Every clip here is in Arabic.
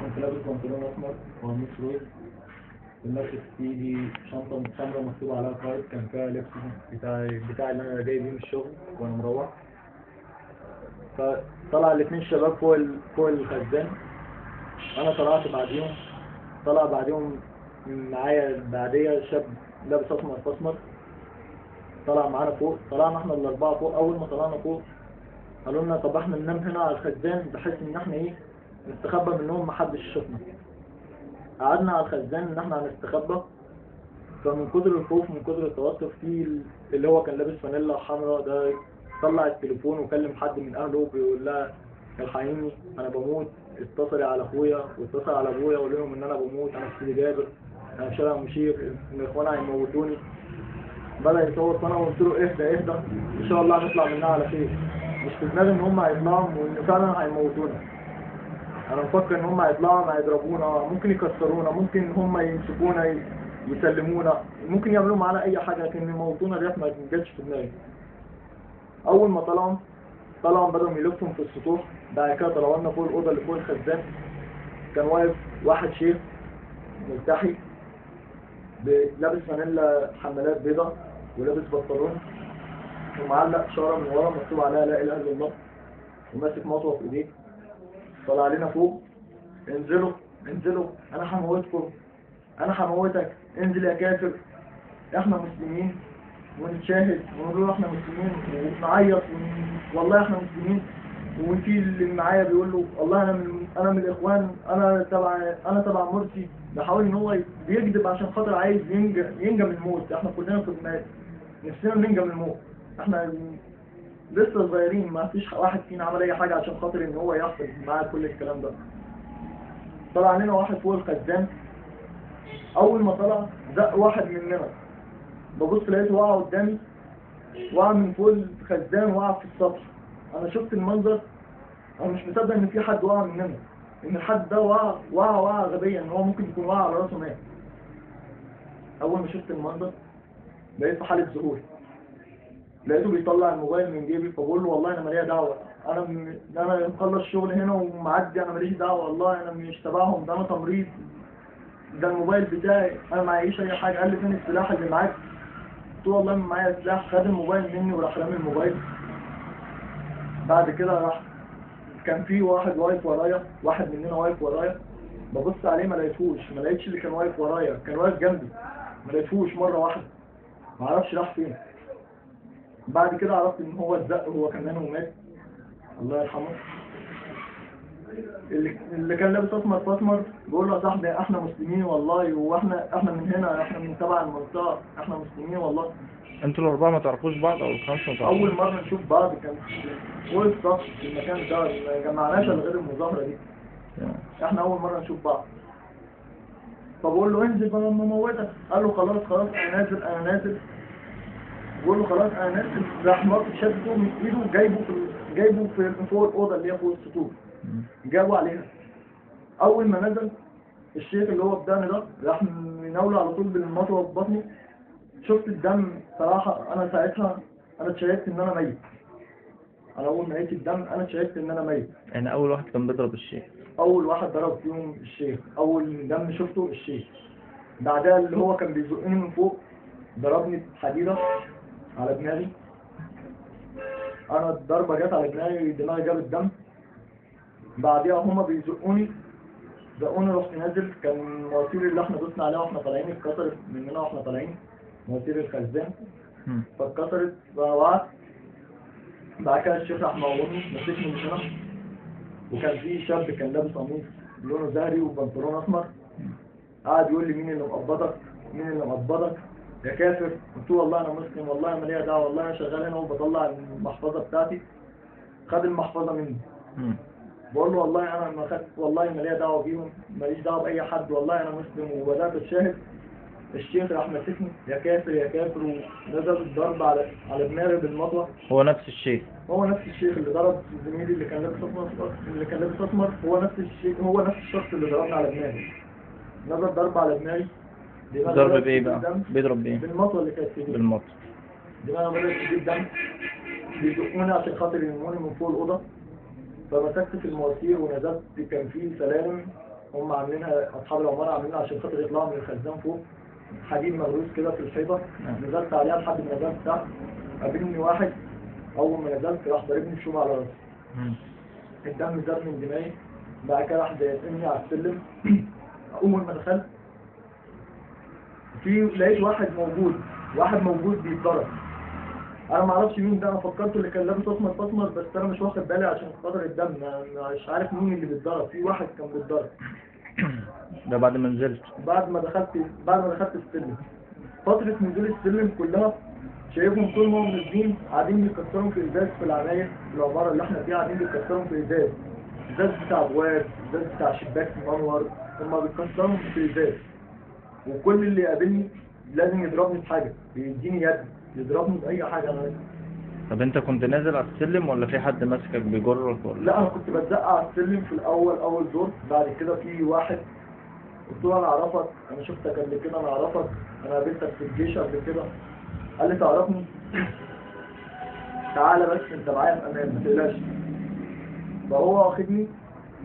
كنت لابس بنطلون اسمر وقميص روز، وماسك في ايدي شنطه سمراء مكتوب عليها قائد، كان فيها لبس بتاع اللي انا جاي بيه من الشغل وانا مروح. فطلع الاثنين شباب فوق الخزان، انا طلعت بعديهم. طلع بعديهم معايا بعدية شاب لابس اسمر في اسمر، طلع معانا فوق. طلعنا احنا الاربعه فوق. اول ما طلعنا فوق قالوا لنا طب احنا ننام هنا على الخزان بحيث ان احنا نستخبى منهم محدش يشوفنا. قعدنا على الخزان ان احنا هنستخبى. فمن كتر الخوف من كتر التوتر، في اللي هو كان لابس فانيلا حمراء ده طلع التليفون وكلم حد من اهله بيقول لها الحقيني انا بموت، اتصلي على اخويا واتصل على ابويا وقول لهم ان انا بموت، انا في سيدي جابر، انا في شارع مشير، ان اخوانا هيموتوني. بدأ يصور. فانا قلت له اهدى اهدى، ان شاء الله هنطلع منها على خير. مش في دماغي ان هم هيطلعوا وان فعلا هيموتونا. انا مفكر ان هم هيطلعوا هيضربونا، ممكن يكسرونا، ممكن هم يمسكونا يسلمونا، ممكن يعملوا معانا اي حاجه، لكن يموتونا ديت ما جاتش في دماغي. اول ما طلعوا بدأوا يلفوا في السطوح. بعد كده طلعوا لنا فوق الاوضه اللي فوق الخزان. كان واقف واحد شيخ ملتحي لابس فانيلا حمالات بيضاء ولابس بنطلون ومعلق شاره من ورا مكتوب عليها لا اله الا الله، وماسك مطوه في ايديه. طلع علينا فوق، انزلوا انزلوا، انا هموتكم، انا هموتك، انزل يا كافر، احنا مسلمين. ونتشاهد ونقول له احنا مسلمين ونعيط والله احنا مسلمين. وفي اللي معايا بيقول له والله انا من الاخوان، انا تبع مرسي. بيحاول ان هو بيكذب عشان خاطر عايز ينجى من الموت. احنا كلنا كنا نفسنا ننجى من الموت، احنا لسه صغيرين، ما فيش واحد فينا عمل اي حاجه عشان خاطر ان هو يحصل معاه كل الكلام ده. طلع علينا واحد فوق الخزان. اول ما طلع زق واحد مننا، ببص لقيته واقع قدامي، واقع من فوق الخزان، واقع في السطح. انا شفت المنظر، انا مش مصدق ان في حد واقع مننا، ان الحد ده واقع غبيا، ان هو ممكن يكون واقع على راسه مات. اول ما شفت المنظر بقيت في حاله ذهول. لقيته بيطلع الموبايل من جيبي، فبقول له والله انا ماليش دعوه، انا مخلص شغل هنا ومعدي، انا ماليش دعوه، والله انا مش تبعهم، ده انا تمريض، ده الموبايل بتاعي، انا معيش اي حاجه. قال لي فين السلاح اللي معاك؟ قلت له والله ما معايا سلاح. خد الموبايل مني وراح رامي الموبايل. بعد كده راح كان في واحد واقف ورايا، واحد مننا واقف ورايا، ببص عليه ما لقيتش اللي كان واقف ورايا، كان واقف جنبي ما لقيتهوش مره واحده، ما اعرفش راح فين. بعد كده عرفت ان هو اتزق هو كمان ومات، الله يرحمه. اللي كان لابس اسمر في اسمر بيقول له يا صاحبي احنا مسلمين والله، واحنا من هنا، احنا من تبع المنطقه، احنا مسلمين والله. انتوا الاربعه ما تعرفوش بعض او الخمسه ما تعرفوش؟ اول مره نشوف بعض، كان فوق السطح في المكان ده، ما جمعناش الا غير المظاهره دي. احنا اول مره نشوف بعض. فبقول له انزل بقى ما موتك. قال له خلاص انا نازل انا نازل. بقول له خلاص انا نازل. راح نط شده من ايده، جايبه في فوق الاوضه اللي هي فوق السطوح، جابه عليها. اول ما نزل الشيخ اللي هو بداني ده راح مناوله على طول بالمطوه في بطني. شفت الدم صراحه، انا ساعتها انا اتشهدت ان انا ميت. انا اول ما لقيت الدم انا اتشهدت ان انا ميت. يعني اول واحد كان بيضرب الشيخ؟ اول واحد ضرب فيهم الشيخ، اول دم شفته الشيخ. بعدها اللي هو كان بيزقني من فوق ضربني بحديده على دماغي. انا الضربه جت على دماغي جابت دم. بعدها هما بيزقوني، زقوني رحت نازل. كان مواسير اللي احنا دوسنا عليها واحنا طالعين اتكسرت مننا واحنا طالعين، مواسير الخزان فاتكسرت فوقعت. بعد كده الشيخ راح موقفني مسكني من هنا، وكان في شاب كان لابس قميص لونه زهري وبنطلون اسمر، قعد يقول لي مين اللي مقبضك يا كافر. قلت له والله انا مسلم، والله انا ليا دعوه، والله انا شغال هنا وبطلع المحفظه بتاعتي. خد المحفظه مني. بقول له والله انا ما خدت، والله ما ليا دعوه بيهم، ماليش دعوه باي حد، والله انا مسلم. وبدات اتشاهد. الشيخ راح مسكني يا كافر يا كافر، ونزل الضرب على دماغي بالمطوه. هو نفس الشيخ اللي ضرب زميلي اللي كان لابس اسمر، هو نفس الشخص اللي ضربني على دماغي. نزل ضرب على دماغي. ضرب بايه بقى؟ بيضرب بايه؟ بالمطوه اللي كانت في ايدي. بالمطوه. دماغي بدات تجيب دم، بيزقوني عشان خاطر يرموني من فوق الاوضه. فمسكت في المواسير ونزلت، كان في سلالم هم عاملينها اصحاب العماره عاملينها عشان خاطر يطلعوا من الخزان فوق، حديد مغروس كده في الحيطه. نزلت عليها لحد ما نزلت تحت، قابلني واحد اول ما نزلت راح ضاربني بشومه على راسي. الدم زاد من دماغي. بعد كده راح ضايقني على السلم. اول ما دخلت لقيت واحد موجود بيتضرب. انا ما اعرفش مين ده، انا فكرت اللي كان لابس اسمر بس انا مش واخد بالي عشان خاطر الدم، مش عارف مين اللي بيتضرب. في واحد كان بيتضرب. ده بعد ما نزلت؟ بعد ما دخلت السلم. فترة نزول السلم كلها شايفهم طول ما هم نازلين قاعدين بيكسروا في ازاز في العماير في العمارة اللي احنا فيها، قاعدين بيكسروا في ازاز بتاع ابواب، ازاز بتاع شباك منور، هم بيكسروا في ازاز. وكل اللي يقابلني لازم يضربني بحاجة، بيديني يد، يضربني بأي حاجة. طب انت كنت نازل على السلم ولا في حد ماسكك بيجرك ولا؟ لا انا كنت بتزقع على السلم في اول دور. بعد كده في واحد قلت له انا اعرفك، انا شفتك قبل كده، انا اعرفك، انا قابلتك في الجيش قبل كده. قال لي تعرفني؟ تعالى بس انت معايا في امان ما تقلقش. فهو واخدني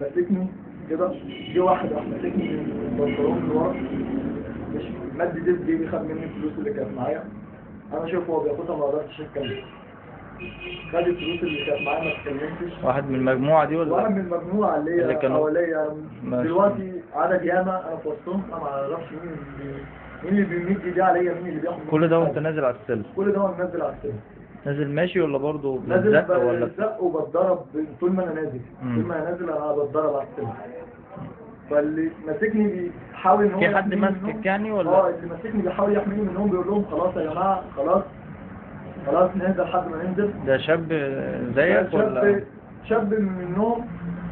ماسكني كده. جه واحد راح ماسكني من البنطلون اللي ورا، مش مد ديب جيبي، خد مني الفلوس اللي كانت معايا. انا شايفه هو بياخدها ما قدرتش اتكلم. خد الفلوس اللي كانت معايا ما اتكلمتش. واحد من المجموعة دي ولا؟ واحد من المجموعة اللي هي حواليا دلوقتي عدد ياما، انا في وسطهم، انا ما اعرفش مين اللي بيمد ايديه عليا، مين اللي بياخد كل ده وانت نازل على السلم؟ كل ده وانا نازل على السلم. نازل ماشي ولا برضه نازل بتزق ولا بزق وبتضرب طول ما انا نازل. طول ما انا نازل انا بتضرب على السلم. فاللي ماسكني بيحاول ان هو في حد ماسكك يعني ولا؟ اللي ماسكني بيحاول يحميني منهم، بيقول لهم خلاص يا جماعه، خلاص ننزل لحد ما ننزل. ده شاب زيك ولا؟ شاب منهم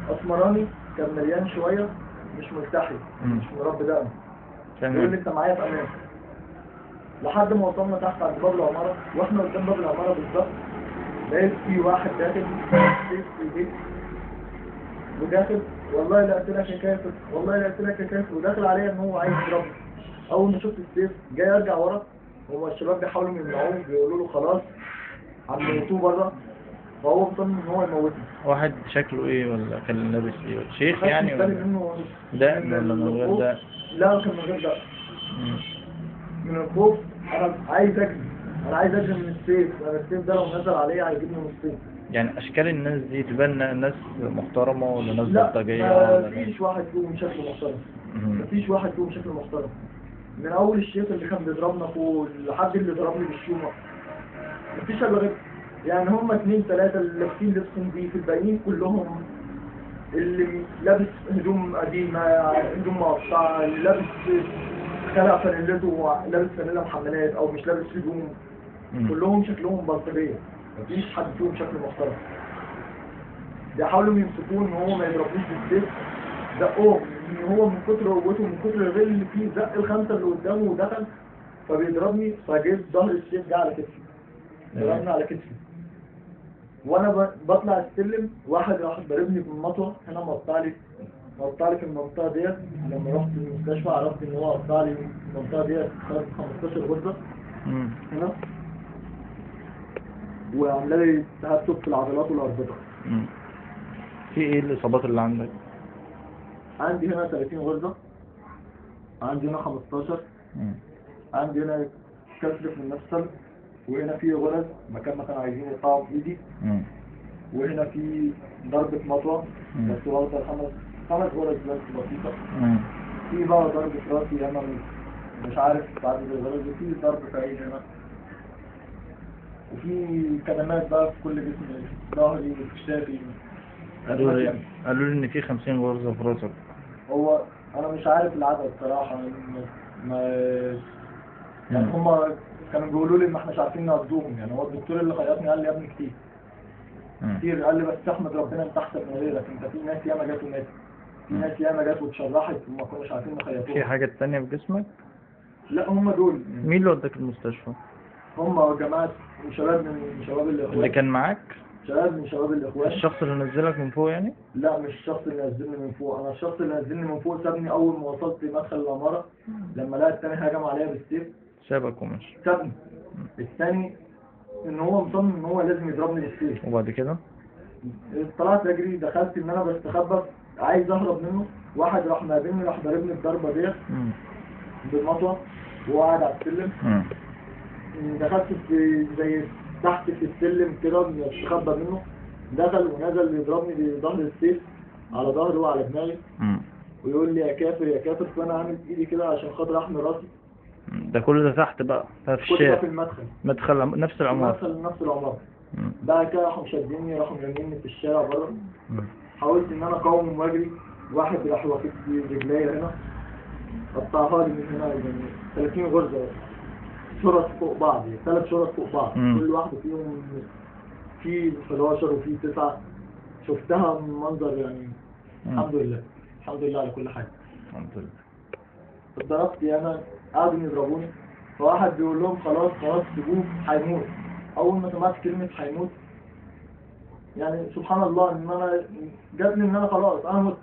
اسمراني، كان مليان شويه، مش ملتحي، مش مربي دقن. بيقول لي انت معايا في امان. لحد ما وصلنا تحت عند باب العماره، واحنا قدام باب العماره بالظبط لقيت في واحد داخل سيف في ايديه وداخل، والله لا قتلك يا كافر، والله لا قتلك يا كافر، وداخل عليا ان هو عايز يضربني. اول ما شفت السيف جاي ارجع ورا، هو الشباب بيحاولوا يمنعوه، بيقولوا له خلاص عملتوه بره، فهو مصمم ان هو يموتني. واحد شكله ايه ولا كان لابس ايه ولا شيخ يعني ولا ده ولا من غير ده؟ لا كان من غير ده. من الخوف انا عايز اجري من السيف. انا السيف ده لو نزل عليا هيجيبني من السيف. يعني اشكال الناس دي تبان ناس محترمه ولا ناس لا بلطجيه ولا؟ مفيش واحد فيهم شكله محترم. مفيش واحد فيهم شكله محترم. من اول الشيخ اللي كان بيضربنا فوق لحد اللي ضربني بالشومه، مفيش الا غير يعني هما 2 3 اللي لابسين لبس نضيف، الباقيين كلهم اللي لابس هدوم قديمه، هدوم مقطعه، اللي لابس خلع فانيلته، لابس فانيله محملات او مش لابس هدوم، كلهم شكلهم بلطجيه. مفيش حد فيهم شكله محترم. بيحاولوا يمسكوه ان هو ما يضربنيش بالسيف، زقوه ان هو من كتر قوته من كتر الغل اللي فيه زق الخمسه اللي قدامه ودخل فبيضربني، فجيت ظهر السيف جه على كتفي، ضربني على كتفي. وانا بطلع السلم واحد راح ضربني بالمطوه هنا، مقطع لي في المنطقه ديت. لما رحت المستشفى عرفت ان هو قطع لي المنطقه ديت 15 غرزه هنا، وعامله لي تهتك في العضلات والاربطه. في ايه الاصابات اللي عندك؟ عندي هنا 30 غرزه، عندي هنا 15، عندي هنا كسر في المفصل، وهنا في غرز مكان ما كانوا عايزين يقطعوا بايدي، وهنا في ضربة مطوة بس واخدة 5 غرز بس بسيطة. في بقى ضربة راسي هنا مش عارف بعد الغرز، وفي ضرب في عيني هنا، وفي كدمات بقى في كل جسمي، في ظهري وفي كتافي. قالوا لي ان في 50 غرزة في راسك. هو انا مش عارف العدد صراحة، يعني هما كانوا بيقولوا لي ما احناش عارفين نقضوهم. يعني هو الدكتور اللي خيطني قال لي يا ابني كتير، قال لي بس احمد ربنا انت احسن من غيرك، انت في ناس ياما جت وماتت، في ناس ياما جت واتشرحت وما كناش عارفين نخيطوهم. في حاجة تانية في جسمك؟ لا هم دول. مين اللي وداك المستشفى؟ هم جماعة شباب من شباب الاخوان. اللي كان معاك؟ شباب من شباب الاخوان. الشخص اللي نزلك من فوق يعني؟ لا مش الشخص اللي نزلني من فوق، انا الشخص اللي نزلني من فوق سابني اول ما وصلت مدخل العمارة، لما لقى التاني هجم عليا بالسيف سابك ومشي. سابني. الثاني ان هو مصمم ان هو لازم يضربني بالسيف. وبعد كده طلعت اجري، دخلت ان انا بستخبى عايز اهرب منه، واحد راح مقابلني، راح ضاربني الضربة ديت مم. بالمطوة وهو قاعد على السلم. مم. دخلت في زي تحت في السلم كده بستخبى منه، دخل ونزل يضربني بظهر السيف على ظهري وعلى دماغي مم. ويقول لي يا كافر يا كافر، فانا عامل ايدي كده عشان خاطر احمي راسي. ده كل ده تحت بقى، ده في كل ده الشارع، في المدخل، مدخل نفس العمارة. المدخل نفس العمارة. مم. بعد كده راحوا مشديني، راحوا مرميني في الشارع بره. مم. حاولت ان انا اقاوم واجري، واحد راح واخد لي رجليا هنا، قطعها لي من هنا يعني 30 غرزة، شرط فوق بعض، يعني 3 شرط فوق بعض. مم. كل واحدة فيهم في 11 وفي 9. شفتها من منظر يعني. مم. الحمد لله، الحمد لله على كل حاجة. الحمد لله. اتضربت انا، قعدوا يضربوني، فواحد بيقول لهم خلاص خلاص سيبوه هيموت. اول ما سمعت كلمة هيموت، يعني سبحان الله ان انا جاتني ان انا خلاص انا مت،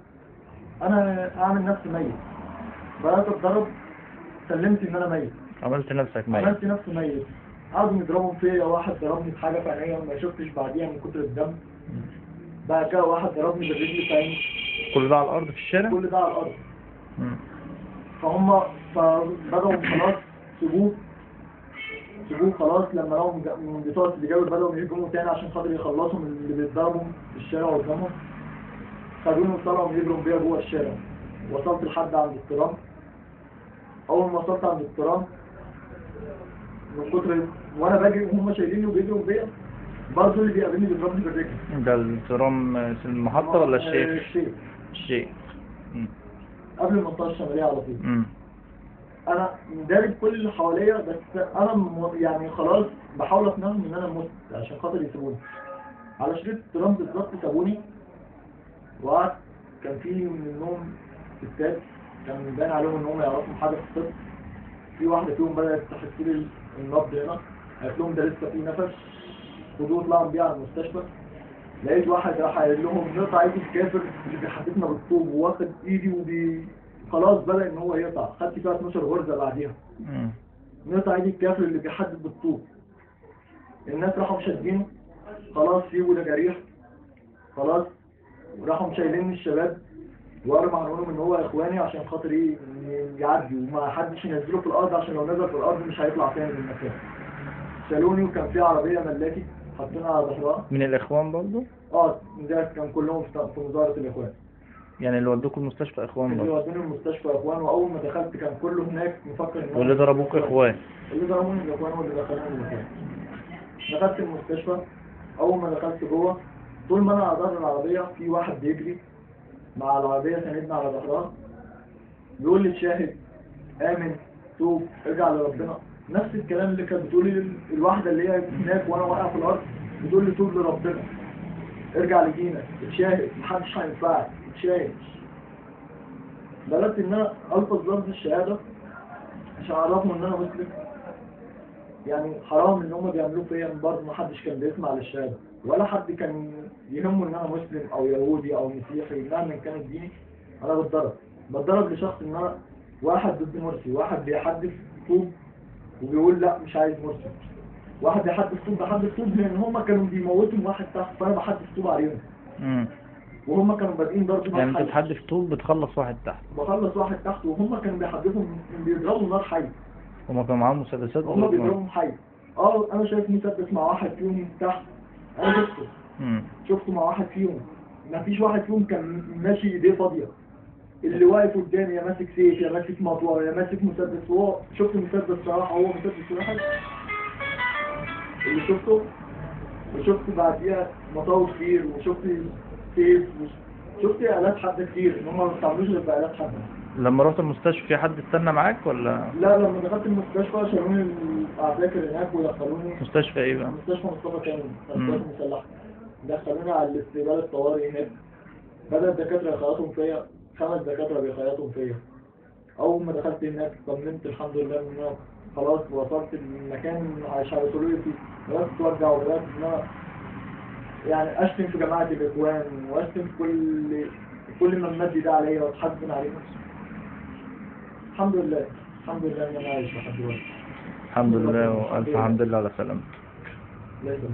انا اعمل نفسي ميت. بدأت اتضرب، سلمت ان انا ميت، عملت نفسك ميت. عملت نفسي ميت. قعدوا يضربوا فيا، واحد ضربني بحاجة في عينيا ما شفتش بعديها من كتر الدم. بعد كده واحد ضربني بالرجل في عيني. كل ده على الأرض في الشارع؟ كل ده على الأرض. مم. فبدأوا خلاص سيبوه، سيبوه خلاص. لما لقوا من بتوع التجاوز بدأوا يهجموا تاني عشان خاطر يخلصوا من اللي بيتضربوا في الشارع قدامهم. خدوني وطلعوا يجروا بيا جوه الشارع. وصلت لحد عند الترام. أول ما وصلت عند الترام، من كتر وأنا باجي وهم شايليني وبيجروا بيا، برضه اللي بيقابلني بيضربني بالرجل. ده الترام في المحطة ولا الشيخ؟ الشيخ. الشيخ. مم. قبل المنطقة الشمالية على طول. مم. انا مدارب كل اللي حواليا، بس انا يعني خلاص بحاول اقنعهم ان انا مت عشان خاطر يسيبوني. على شريط الترام بالظبط سابوني وقعدت. كان في منهم ستات كان باين عليهم ان هم يعرفوا حاجه في الطب. في واحده فيهم بدات تحس لي النبض هنا، قالت لهم ده لسه في نفس، خدوه اطلعوا بيه على المستشفى. لقيت واحد راح قايل لهم نقطع ايدي الكافر اللي بيحدفنا بالطوب، وواخد ايدي خلاص بدأ ان هو يقطع. خدت فيها 12 غرزة بعديها. مم. نقطع ايدي الكافر اللي بيحدف بالطوب. الناس راحوا مشدينه، خلاص سيبوا ده جريح خلاص. وراحوا شايلين الشباب وقالوا عنهم ان هو اخواني عشان خاطر ايه يعدي، وما حدش ينزله في الارض عشان لو نزل في الارض مش هيطلع تاني من المكان. شالوني وكان في عربية ملاكي حطينا على ظهرها. من الإخوان برضو؟ ده كان كلهم في مظاهرة الاخوان. يعني اللي ودوكوا المستشفى إخوان اللي برضو؟ ودوني المستشفى اخوان، واول ما دخلت كان كله هناك مفكر ان واللي ضربوك إخوان؟ اللي ضربوني الاخوان واللي دخلوني الاخوان. دخلت المستشفى، اول ما دخلت جوه طول ما انا على ظهر العربيه في واحد بيجري مع العربيه ساندنا على ظهرها، بيقول لي شاهد امن توب ارجع لربنا. نفس الكلام اللي كانت بتقول لي الواحده اللي هي هناك وانا واقع في الارض، بتقول لي توب لربنا، ارجع لدينك، اتشاهد، محدش هينفعك، اتشاهد. بدأت ان انا الفظ لفظ الشهاده عشان اعرفهم ان انا مسلم. يعني حرام ان هم بيعملوه فيا، برضه ما حدش كان بيسمع للشهاده، ولا حد كان يهمه ان انا مسلم او يهودي او مسيحي مهما كانت ديني. انا بتضرب لشخص ان انا واحد ضد مرسي، واحد بيحدث طوب وبيقول لا مش عايز مرسي، واحد بيحدث طوب بحدث طوب لان هم كانوا بيموتوا واحد تحت فانا بحدث طوب عليهم. مم. وهم كانوا بادئين برضه يعني انت بتحدف طوب بتخلص واحد تحت؟ بخلص واحد تحت، وهم كانوا بيحدثوا بيضربوا نار حي. هما كانوا معاهم مسدسات هم بيضربوا حي. انا شايف مسدس مع واحد فيهم تحت، انا شفته مع واحد فيهم. ما فيش واحد فيهم كان ماشي ايديه فاضيه، اللي واقف قدامي يا ماسك سيف يا ماسك مطوه يا ماسك مسدس. وهو شفت مسدس صراحه، هو مسدس واحد اللي شفته، وشفت بعديها مطاوي كتير، وشفت سيف، شفت آلات حادة كتير. ان هم ما بيستعملوش غير بآلات حادة. لما رحت المستشفى في حد استنى معاك ولا؟ لا، لما دخلت المستشفى شالوني العساكر هناك ودخلوني. مستشفى ايه بقى؟ مستشفى مصطفى كامل، مستشفى مسلحة. دخلوني على الاستقبال الطوارئ هناك. بدأ الدكاترة يخيطوا فيا، 5 دكاترة بيخيطوا فيا. أول ما دخلت هناك طمنت الحمد لله إن أنا خلاص وصلت المكان هيشرطوا لي فيه. بدأت أتوجع وبدأت إن أنا يعني أشتم في جماعة الإخوان وأشتم كل من مد ده عليا وأتحزن عليه. الحمد لله، الحمد لله إن أنا عايش لحد دلوقتي. الحمد لله، والف حمد لله على سلامتك. لا يسلمك.